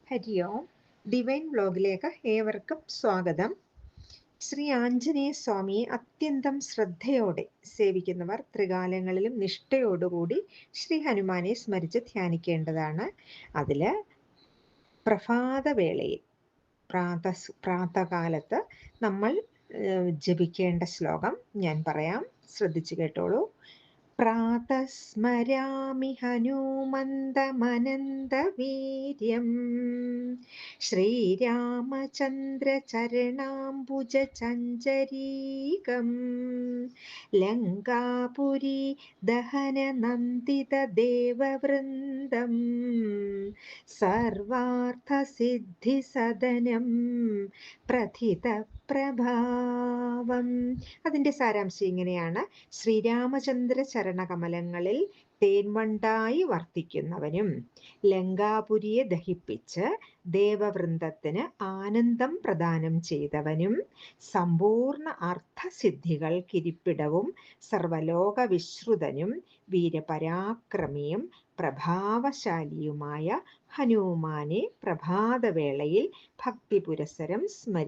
ഹരി ഓം. Divine വ്ലോഗിലേക്ക് ഏവർക്കും സ്വാഗതം. ശ്രീ ആഞ്ജനേയ സ്വാമിയെ അത്യന്തം ശ്രദ്ധയോടെ സേവിക്കുന്നവർ ത്രികാലങ്ങളിലും നിഷ്ഠയോടുകൂടി ശ്രീ ഹനുമാനെ സ്മരിച്ച് ധ്യാനിക്കേണ്ടതാണ്. അതിൽ പ്രഭാതവേളയിൽ പ്രാതകാലത്ത് നമ്മൾ ജപിക്കേണ്ട ശ്ലോകം ഞാൻ പറയാം, ശ്രദ്ധിച്ചു കേട്ടോളൂ. പ്രാതസ്മരാമി ഹനുമന്തമനന്തവീര്യം ശ്രീരാമചന്ദ്രചരണാംബുജചഞ്ചരീകം ലങ്കാപുരി ദഹനനന്ദിതദേവവൃന്ദം സർവാർത്ഥസിദ്ധിസദനം പ്രഥിതപ്രഭാവം. അതിൻ്റെ സാരാംശം ഇങ്ങനെയാണ്: ശ്രീരാമചന്ദ്ര ചരണകമലങ്ങളിൽ തേൻവണ്ടായി വർത്തിക്കുന്നവനും ലങ്കാപുരിയെ ദഹിപ്പിച്ച് ദേവവൃന്ദത്തിന് ആനന്ദം പ്രദാനം ചെയ്തവനും സമ്പൂർണ്ണ അർത്ഥസിദ്ധികൾ കിരിപ്പിടവും സർവലോക വിശ്രുതനും വീരപരാക്രമിയും പ്രഭാവശാലിയുമായ ഹനുമാനെ പ്രഭാതവേളയിൽ ഭക്തിപുരസ്സരം സ്മരിക്കുക.